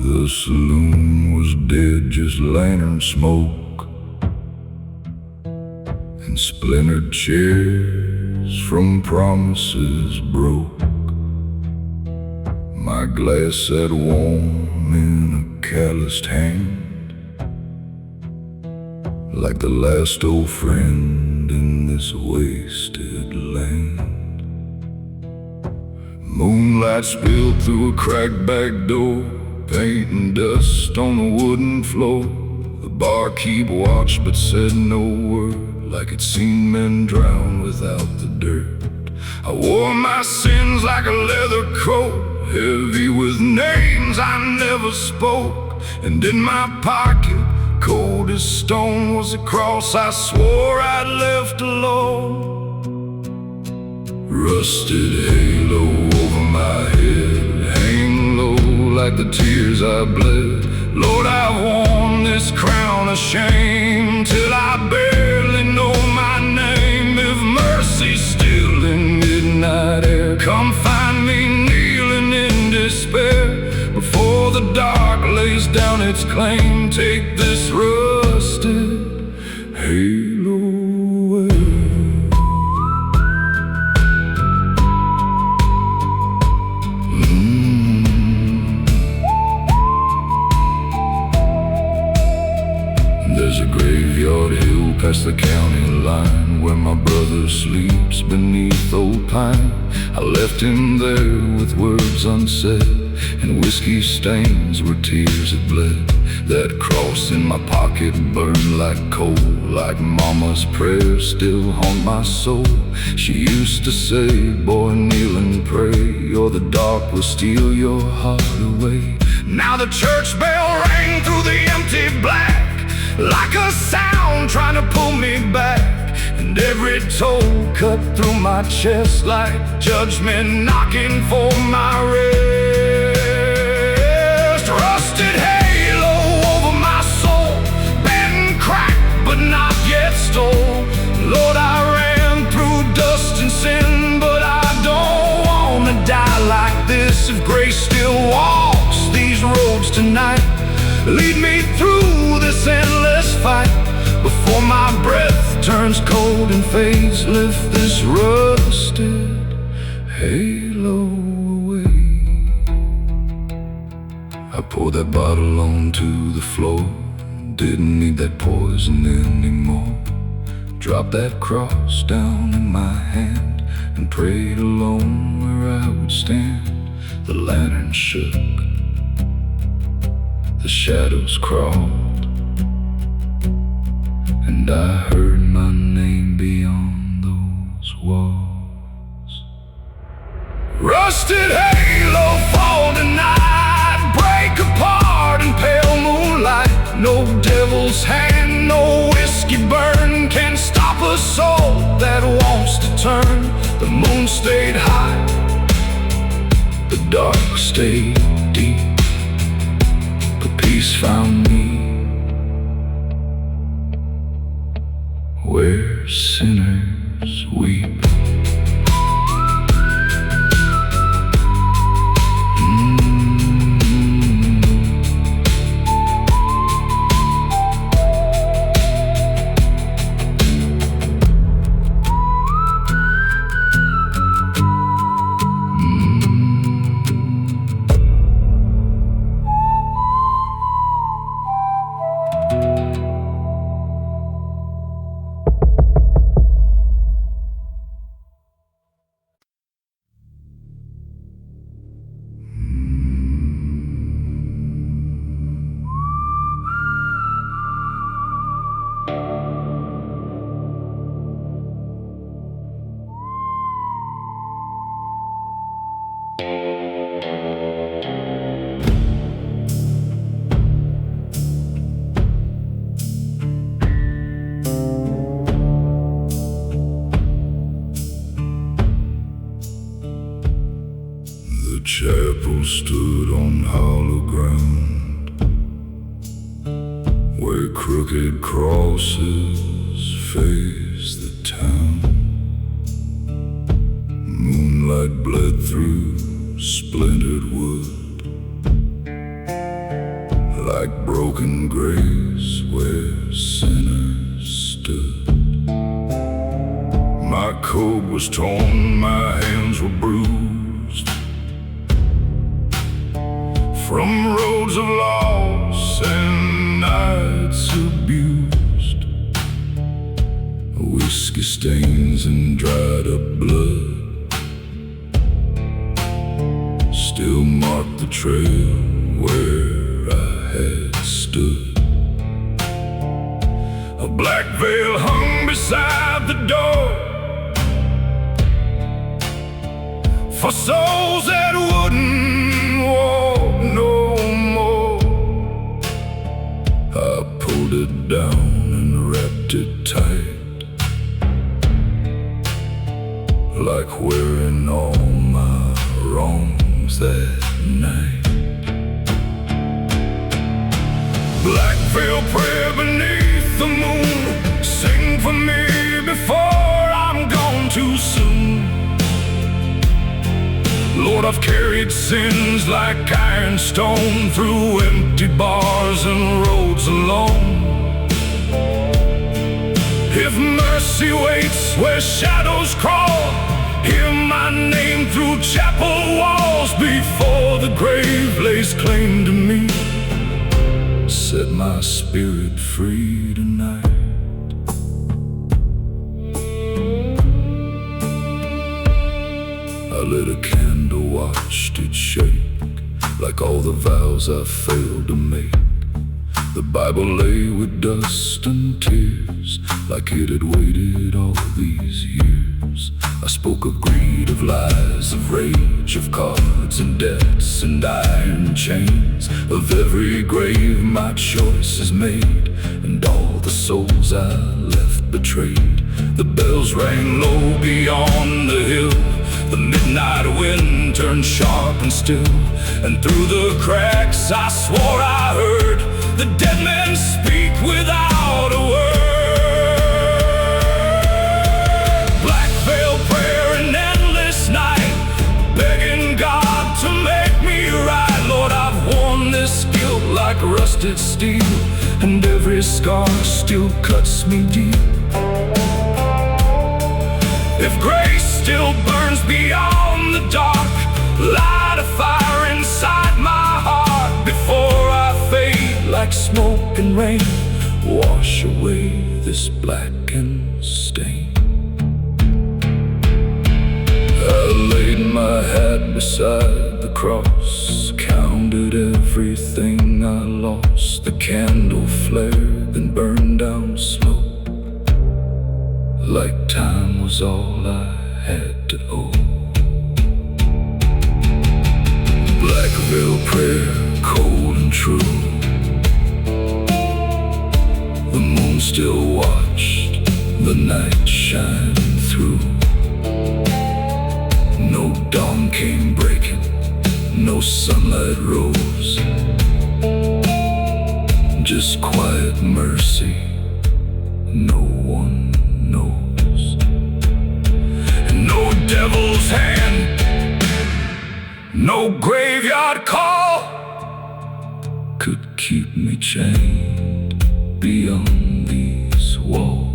The saloon was dead, just lantern smoke and splintered chairs from promises broke. My glass sat warm in a calloused hand, like the last old friend in this wasted land. Moonlight spilled through a cracked back door, paint and dust on the wooden floor. The barkeep watched but said no word, like it seen men drown without the dirt. I wore my sins like a leather coat, heavy with names I never spoke. And in my pocket, cold as stone, was a cross I swore I'd left alone. Rusted halo over my head, hang low like the tears I bled. Lord, I've worn this crown of shame till I barely know my name. If mercy's still in midnight air, come find me kneeling in despair. Before the dark lays down its claim, take this rusted halo away. There's a graveyard hill past the county line where my brother sleeps beneath old pine. I left him there with words unsaid, and whiskey stains where tears had bled. That cross in my pocket burned like coal, like mama's prayers still haunt my soul. She used to say, boy, kneel and pray, or the dark will steal your heart away. Now the church bell rang through the empty black, like a sound trying to pull me back. And every toe cut through my chest like judgment knocking for my rest. Rusted halo over my soul, been cracked but not yet stole. Lord, I ran through dust and sin, but I don't wanna die like this. If grace still walks these roads tonight, lead me through this endless fight. Before my breath turns cold and fades, lift this rusted halo away. I poured that bottle onto the floor, didn't need that poison anymore. Dropped that cross down in my hand and prayed alone where I would stand. The lantern shook, the shadows crawled, and I heard my name beyond those walls. Rusted halo fall tonight, break apart in pale moonlight. No devil's hand, no whiskey burn can stop a soul that wants to turn. The moon stayed high, the dark stayed deep, but peace found me where sinners weep. The chapel stood on hollow ground, where crooked crosses face the town. Moonlight bled through splintered wood, broken grace where sinners stood. My coat was torn, my hands were bruised from roads of loss and nights abused. Whiskey stains and dried up blood still mark the trail where I had stood. A black veil hung beside the door for souls that wouldn't walk no more. I pulled it down and wrapped it tight, like wearing all my wrongs that night. Black veil prayer beneath the moon, sing for me before I'm gone too soon. Lord, I've carried sins like iron stone through empty bars and roads alone. If mercy waits where shadows crawl, hear my name through chapel walls before the grave lays claim to me. Set my spirit free tonight. I lit a candle, watched it shake, like all the vows I failed to make. The Bible lay with dust and tears, like it had waited all these years. I spoke of greed, of lies, of rage, of cards and debts and iron chains, of every grave my choice is made, and all the souls I left betrayed. The bells rang low beyond the hill, the midnight wind turned sharp and still, and through the cracks I swore I heard the dead men speak without a word. Black veil prayer, an endless night, begging God to make me right. Lord, I've worn this guilt like rusted steel, and every scar still cuts me deep. If grace still burns beyond the dark, light a fire inside my heart before I fade like smoke and rain. Wash away this blackened stain. I laid my hat beside the cross, counted everything I lost. The candle flared and burned down slow, like time was all I had to owe. Black veil prayer, cold and true. The moon still watched the night shine through. No dawn came breaking, no sunlight rose, just quiet mercy no one knows. And no devil's hand, no graveyard call could keep me chained beyond these walls.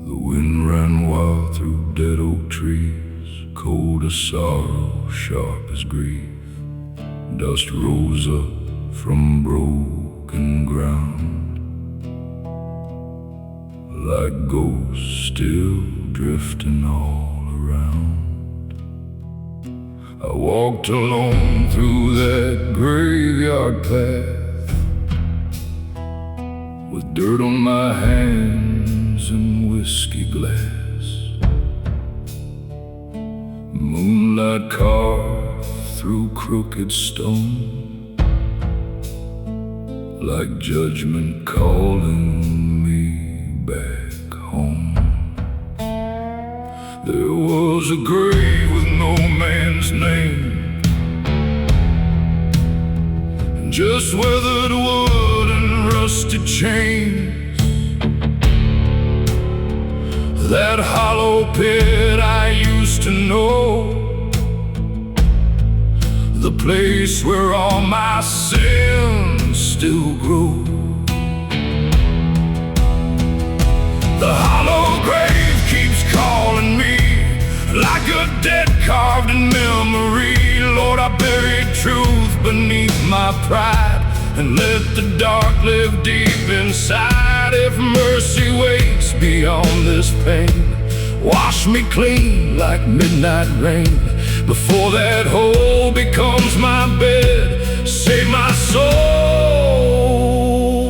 The wind ran wild through dead oak trees, cold as sorrow, sharp as grief. Dust rose up from broken ground, like ghosts still drifting all around. I walked alone through that graveyard path, with dirt on my hands and whiskey glass. Moonlight carved through crooked stone, like judgment calling me back home. There was a grave with no man's name, and just weathered wood and rusted chains. That hollow pit I used to know, the place where all my sins still grow. The hollow grave keeps calling me, like a dead carved in memory. Lord, I buried truth beneath my pride, and let the dark live deep inside. If mercy waits beyond this pain, wash me clean like midnight rain, before that hole becomes my bed. Save my soul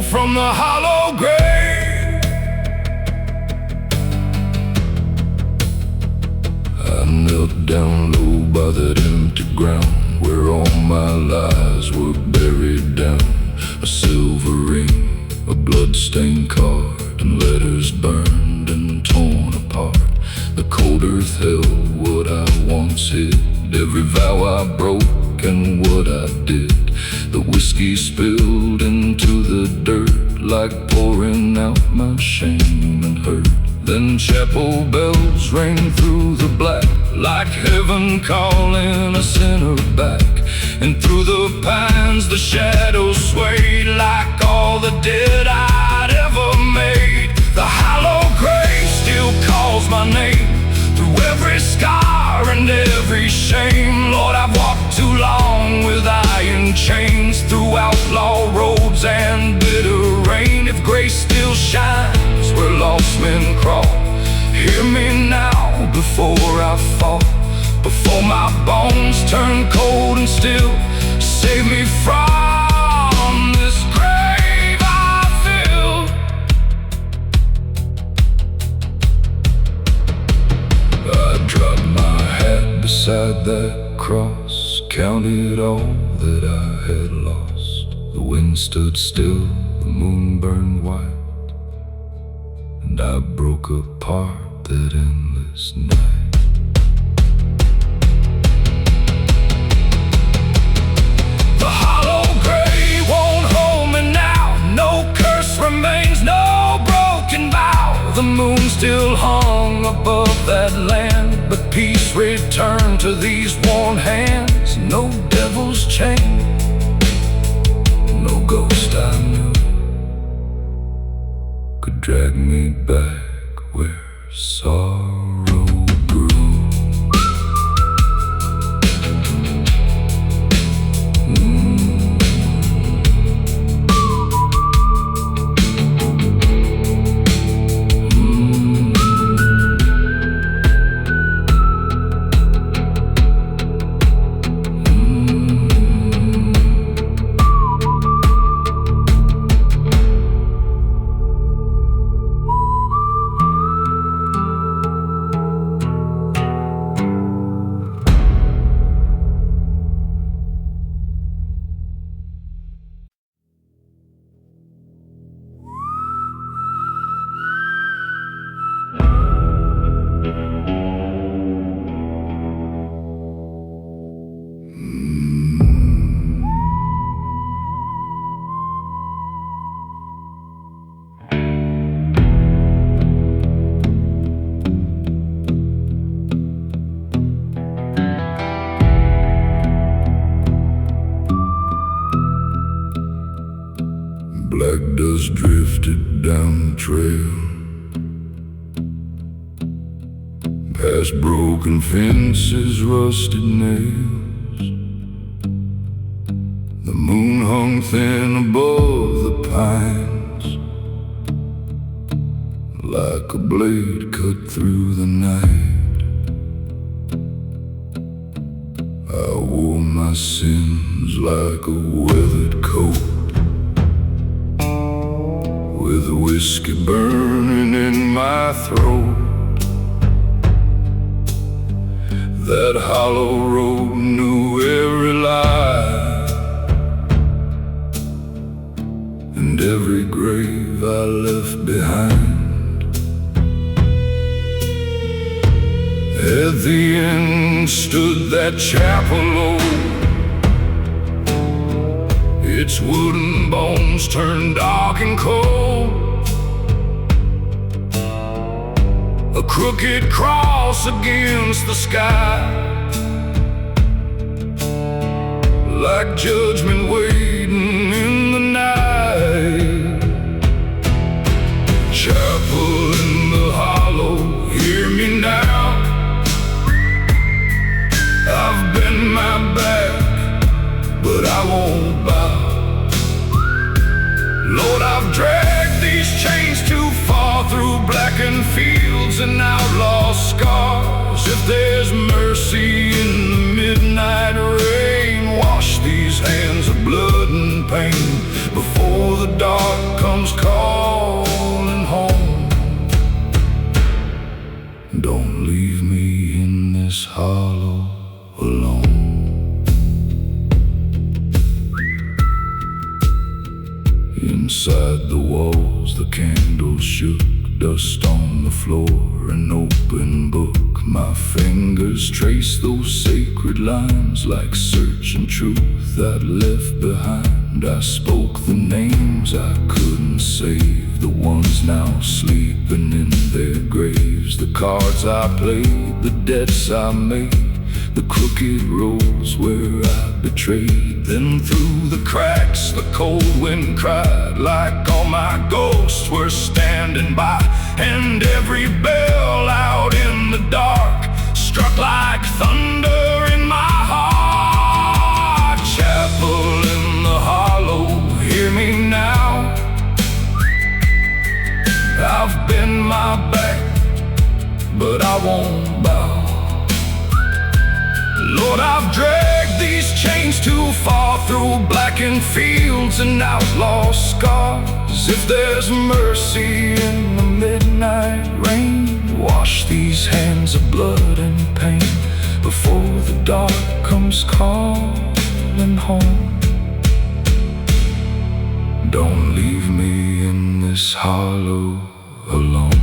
from the hollow grave. I knelt down low by that empty ground, where all my lies were buried down. A silver ring, a blood-stained card, and letters burned and torn apart. The cold earth held what I once hid, every vow I broke and what I did. The whiskey spilled into the dirt, like pouring out my shame and hurt. Then chapel bells rang through the black, like heaven calling a sinner back. And through the pines the shadows swayed, like all the dead I'd ever made. The hollow grave still calls my name, through every scar and every shame. Lord, I've walked too long with iron chains, through outlaw roads and bitter rain. If grace still shines where lost men crawl, hear me now before I fall, before my bones turn cold and still. Save me from this grave I fill. I dropped my hat beside that cross, counted all that I had lost. The wind stood still, the moon burned white, and I broke apart that endless night. The hollow grave won't hold me now, no curse remains, no broken vow. The moon still hung above that land, but peace returned to these worn hands. No devil's chain, no ghost I knew could drag me back where sorrow grew. Black dust drifted down the trail, past broken fences, rusted nails. The moon hung thin above the pines, like a blade cut through the night. I wore my sins like a weathered coat, with whiskey burning in my throat. That hollow road knew every lie, and every grave I left behind. At the end stood that chapel old, its wooden bones turned dark and cold. A crooked cross against the sky, like judgment waiting in the night. Chapel in the hollow, hear me now. I've bent my back, but I won't bow. Lord, I've dragged these chains too far through blackened fields and outlaw scars. If there's mercy in the midnight rain, wash these hands of blood and pain before the dark comes calling home. Don't leave me in this hollow alone. Inside the walls, the candles shook, dust on the floor, an open book. My fingers traced those sacred lines like searching truth I'd left behind. I spoke the names I couldn't save, the ones now sleeping in their graves. The cards I played, the debts I made, the crooked roads where I betrayed. Then through the cracks the cold wind cried, like all my ghosts were standing by. And every bell out in the dark struck like thunder in my heart. Chapel in the hollow, hear me now. I've bent my back, but I won't bow. Lord, I've dragged these chains too far through blackened fields and outlaw scars. If there's mercy in the midnight rain, wash these hands of blood and pain before the dark comes calling home. Don't leave me in this hollow alone.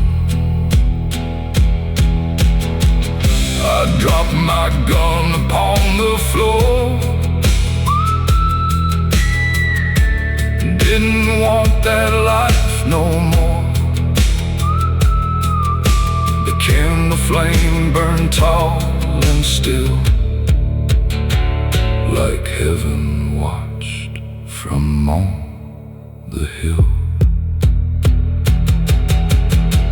I dropped my gun upon the floor, didn't want that life no more. The candle flame burned tall and still, like heaven watched from on the hill.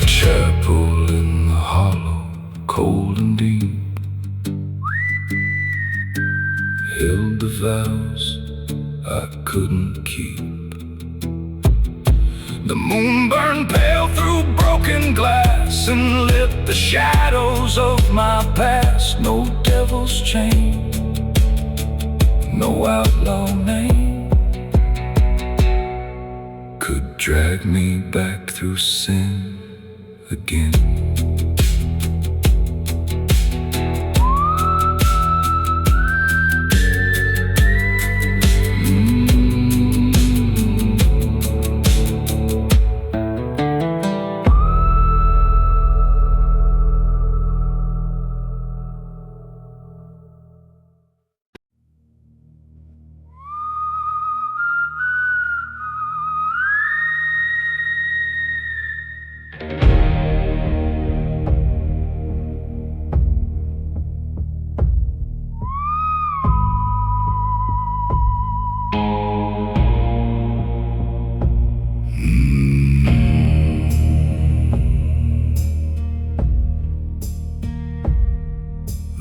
Chapel in the hollow, cold and deep, held the vows I couldn't keep. The moon burned pale through broken glass and lit the shadows of my past. No devil's chain, no outlaw name could drag me back through sin again.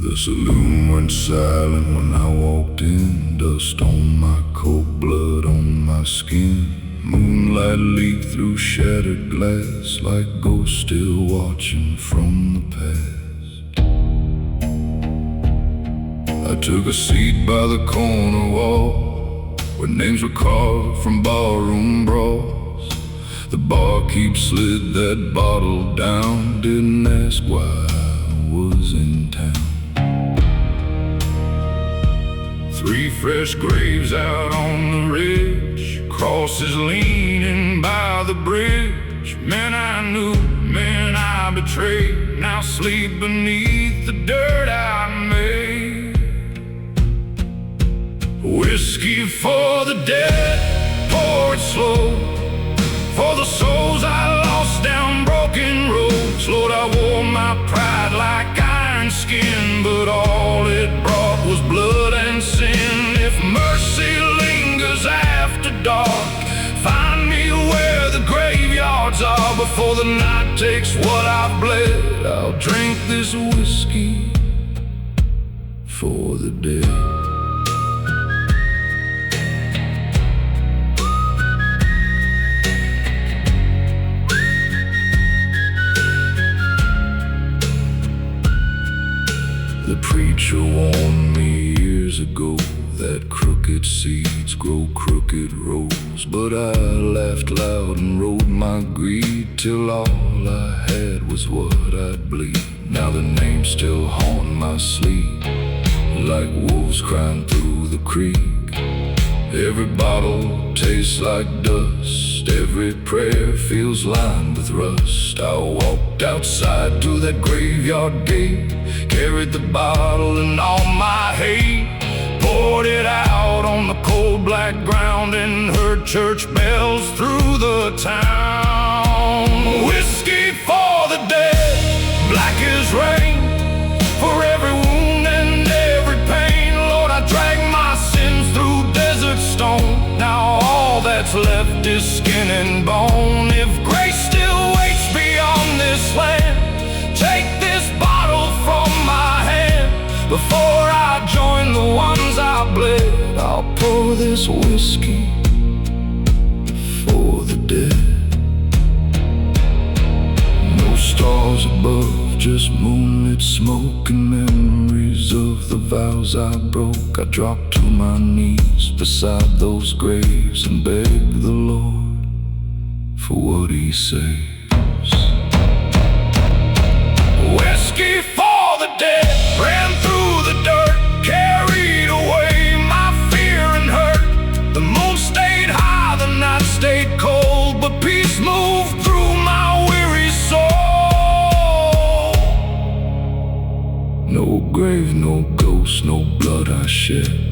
The saloon went silent when I walked in. Dust on my coat, blood on my skin. Moonlight leaked through shattered glass, like ghosts still watching from the past. I took a seat by the corner wall, where names were carved from barroom brawls. The barkeep slid that bottle down, didn't ask why I was in town. 3 fresh graves out on the ridge, crosses leaning by the bridge. Men I knew, men I betrayed, now sleep beneath the dirt I made. Whiskey for the dead, pour it slow, for the souls I lost down broken roads. Lord, I wore my pride like iron skin, but all it brought was blood and sin. If mercy lingers after dark, find me where the graveyards are. Before the night takes what I've bled, I'll drink this whiskey for the dead. The preacher warned me years ago that crooked seeds grow crooked roads. But I laughed loud and rode my greed till all I had was what I'd bleed. Now the names still haunt my sleep, like wolves crying through the creek. Every bottle tastes like dust, every prayer feels lined with rust. I walked outside to that graveyard gate, carried the bottle and all my hate, poured it out on the cold black ground, and heard church bells through the town. Whiskey for the dead, black as rain, for every wound and every pain. Lord, I drag my sins through desert stone, now all that's left is skin and bone. If grace still waits beyond this land, take this bottle from my hand. Before I join the ones I bled, I'll pour this whiskey for the dead. No stars above, just moonlit smoke and memories of the vows I broke. I dropped to my knees beside those graves and begged the Lord for what He saves. Whiskey for the dead ran through the dirt, carried away my fear and hurt. The moon stayed high, the night stayed cold, but peace moved through my weary soul. No grave, no ghost, no blood I shed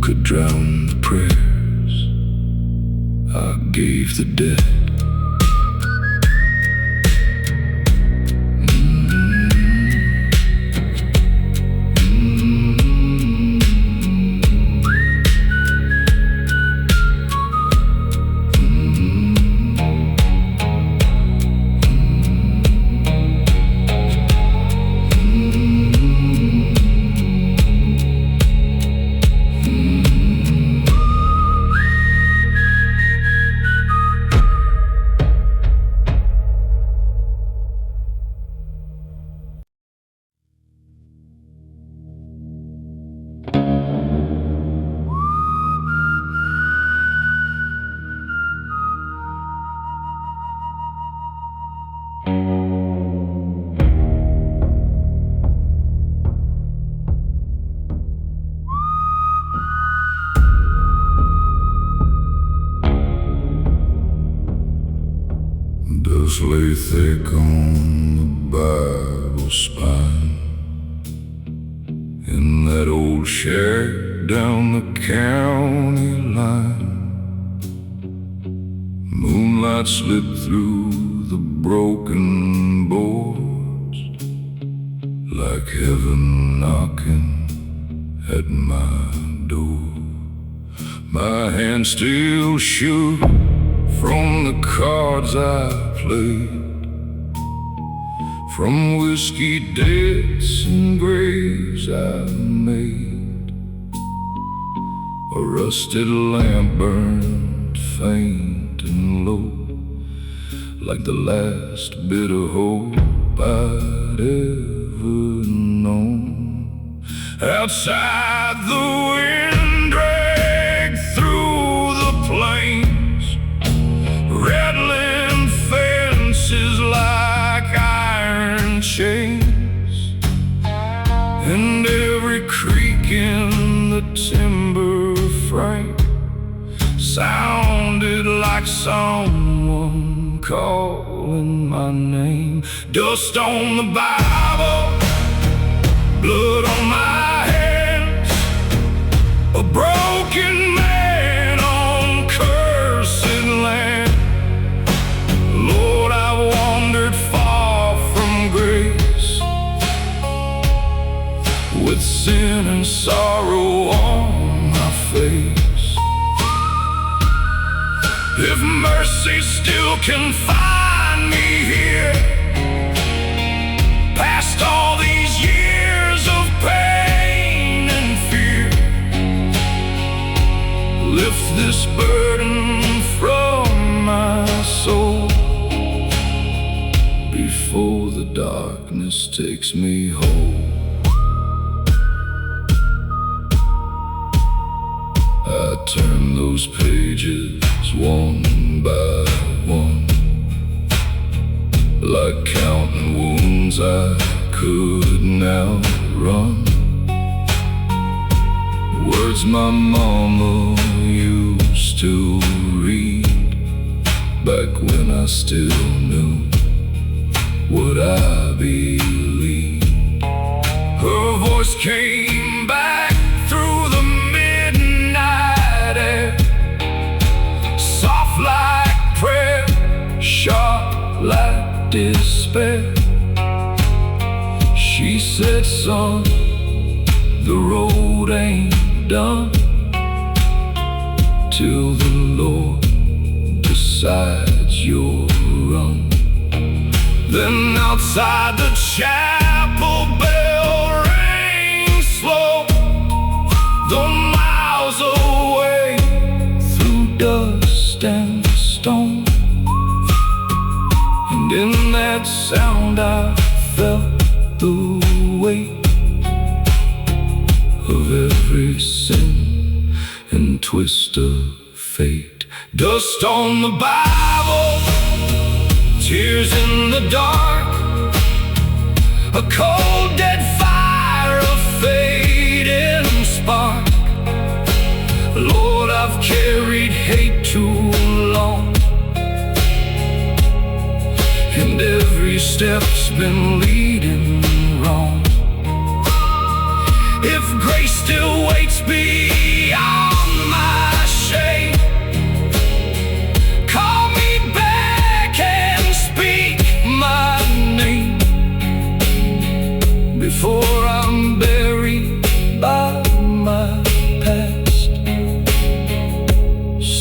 could drown the prayers I gave the dead. Dust lay thick on the Bible spine in that old shack down the county line. Moonlight slipped through the broken boards, like heaven knocking at my door. My hand still shook from the cards I played, From whiskey debts and graves I made, a rusted lamp burned faint and low, like the last bit of hope I'd ever known. Outside the wind dragged through the plains, rattling fences like iron chains, and every creak in the timber frame sounded like someone calling my name. Dust on the Bible, blood on my hands, a broken man on cursed land. Lord, I've wandered far from grace, with sin and sorrow on my face. If mercy still can find me here, past all these years of pain and fear, lift this burden from my soul before the darkness takes me home. I turn those pages one by one, like counting wounds I could now run. Words my mama used to read back when I still knew what I believed. Her voice came back through the midnight air, soft like prayer, sharp like despair. She said, son, the road ain't done till the Lord decides you're run. Then outside the chapel bell rang slow, though miles away through dust and stone. And in that sound I felt the weight of every sin and twist of fate. Dust on the Bible, tears in the dark, a cold dead fire, a fading spark. Lord, I've carried hate too long, and every step's been leading wrong. If grace still waits beyond my shame, call me back and speak my name before I'm buried by my past.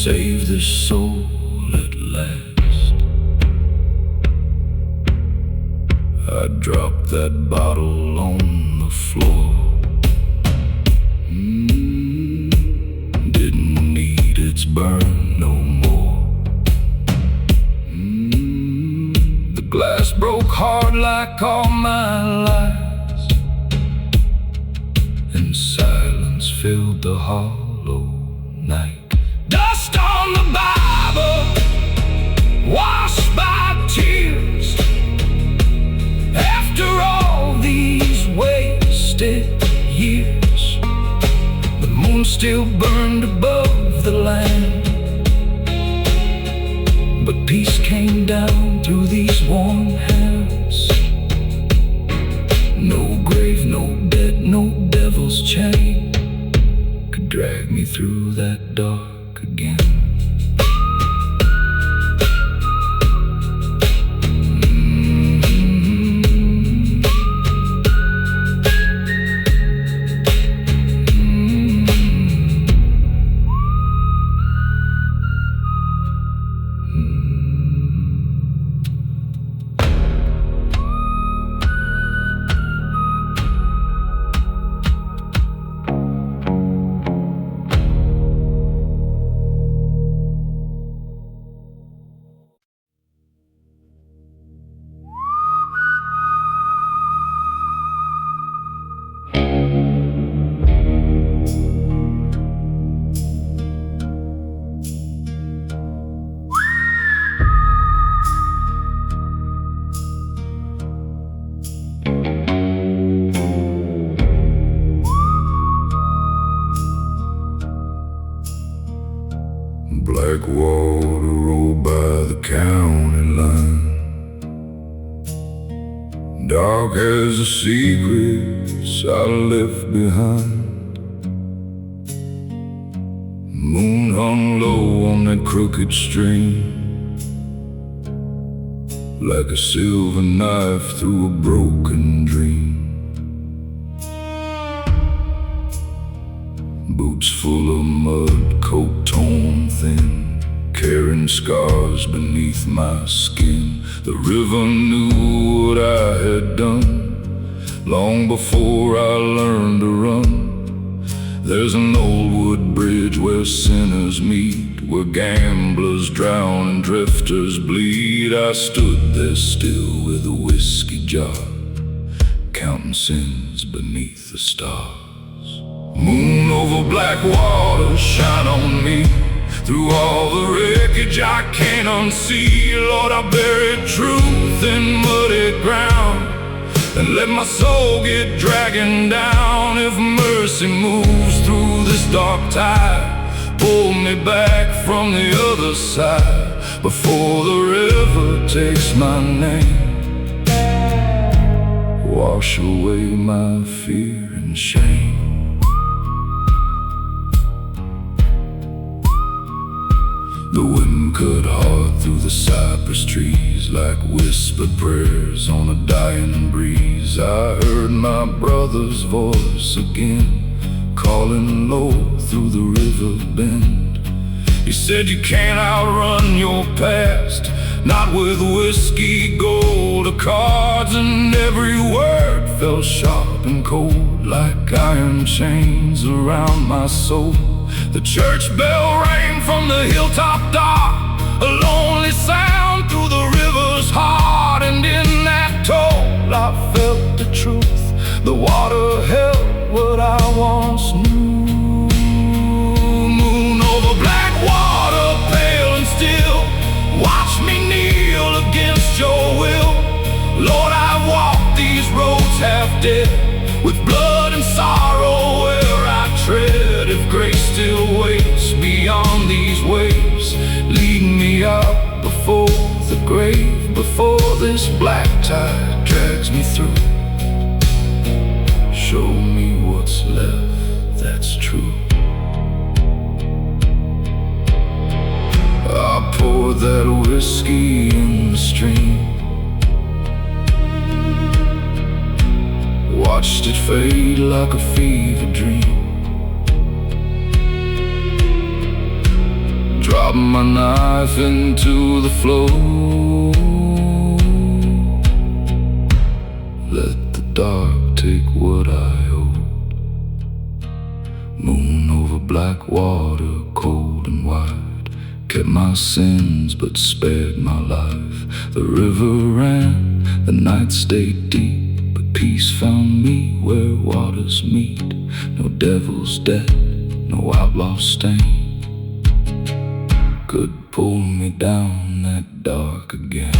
Save this soul at last. I dropped that bottle on the floor. Didn't need its burn no more. The glass broke hard like all my lies, and silence filled the hollow night. Dust on the Bible, washed by tears. After all these wasted years, the moon still burned above the land, but peace came down through these warm hands. No grave, no bed, no devil's chain could drag me through that dark again. Dark as the secrets I left behind. Moon hung low on that crooked string, like a silver knife through a broken dream. Boots full of mud, coat torn thin, carrying scars beneath my skin. The river knew what I had done long before I learned to run. There's an old wood bridge where sinners meet, where gamblers drown and drifters bleed. I stood there still with a whiskey jar, counting sins beneath the stars. Moon over black water, shine on me. Through all the wreckage I can't unsee, Lord, I buried truth in muddy ground and let my soul get dragging down. If mercy moves through this dark tide, pull me back from the other side before the river takes my name. Wash away my fear and shame. The wind cut hard through the cypress trees, like whispered prayers on a dying breeze. I heard my brother's voice again, calling low through the river bend. He said, you can't outrun your past, not with whiskey, gold, or cards. And every word fell sharp and cold, like iron chains around my soul. The church bell rang from the hilltop dark, a lonely sound through the river's heart. And in that toll I felt the truth, the water held what I once knew. Moon over black water, pale and still, watch me kneel against your will. Lord, I've walked these roads half dead, with blood and sorrow where I tread. If grace still waits beyond these waves, lead me out before the grave, before this black tide drags me through. Show me what's left that's true. I poured that whiskey in the stream, watched it fade like a fever dream. Dropped my knife into the flow, let the dark take what I owed. Moon over black water, cold and wide, kept my sins but spared my life. The river ran, the night stayed deep, but peace found me where waters meet. No devil's debt, no outlaw stain could pull me down that dark again.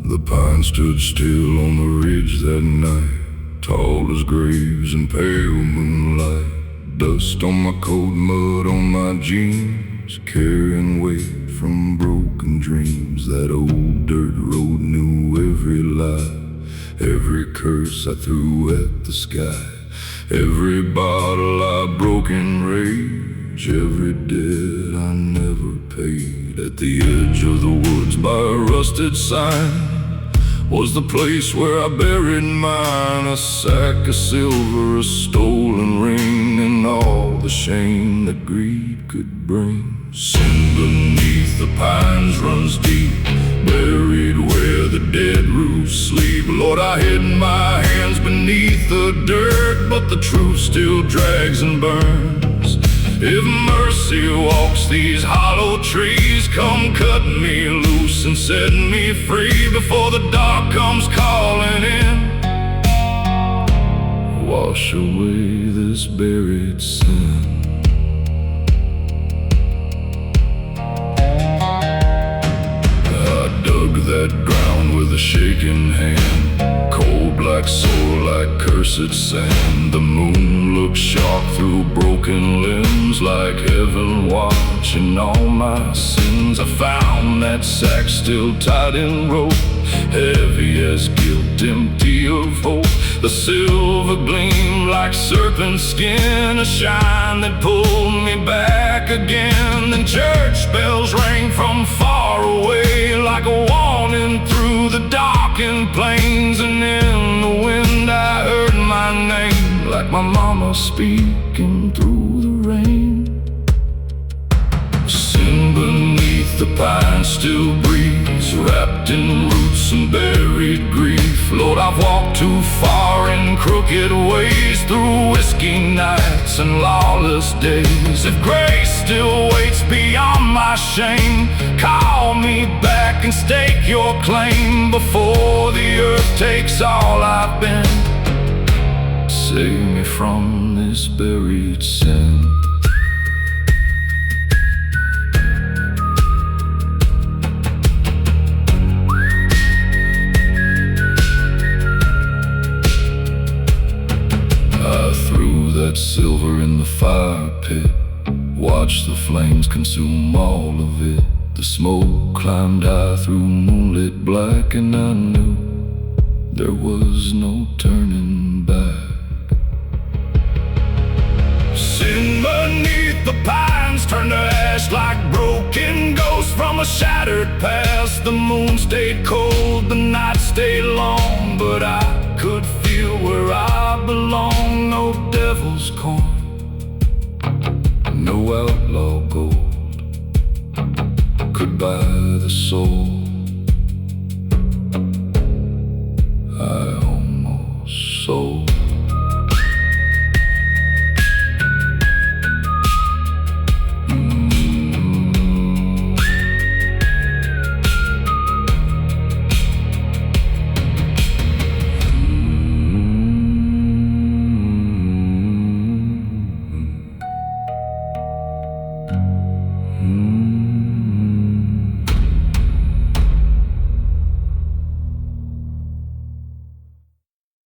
The pine stood still on the ridge that night, tall as graves in pale moonlight. Dust on my coat, mud on my jeans, carrying weight from broken dreams. That old dirt road knew every lie. Every curse I threw at the sky, every bottle I broke in rage, every debt I never paid. At the edge of the woods by a rusted sign was the place where I buried mine. A sack of silver, a stolen ring, and all the shame that greed could bring. Sin beneath the pines runs deep, buried where the dead roots sleep. Lord, I hid my hands beneath the dirt, but the truth still drags and burns. If mercy walks these hollow trees, come cut me loose and set me free before the dark comes calling in. Wash away this buried sin. That ground with a shaking hand, cold black soul like cursed sand. The moon looks sharp through broken limbs, like heaven watching all my sins. I found that sack still tied in rope, heavy as guilt, empty of hope. The silver gleam like serpent skin, a shine that pulled me back again. Then church bells rang from far away, like a warning through the darkened plains. And in the wind I heard my name, like my mama speaking through the rain. Sin beneath the pines still breathes, wrapped in roots and buried grief. Lord, I've walked too far in crooked ways, through whiskey nights and lawless days. If grace still waits beyond my shame, call me back and stake your claim before the earth takes all I've been. Save me from this buried sin. That silver in the fire pit, watch the flames consume all of it. The smoke climbed high through moonlit black, and I knew there was no turning back. Sin beneath the pines turned to ash like broken ghosts from a shattered past. The moon stayed cold, the night stayed long, but I could feel where I belong. No devil's coin, no outlaw gold could buy the soul I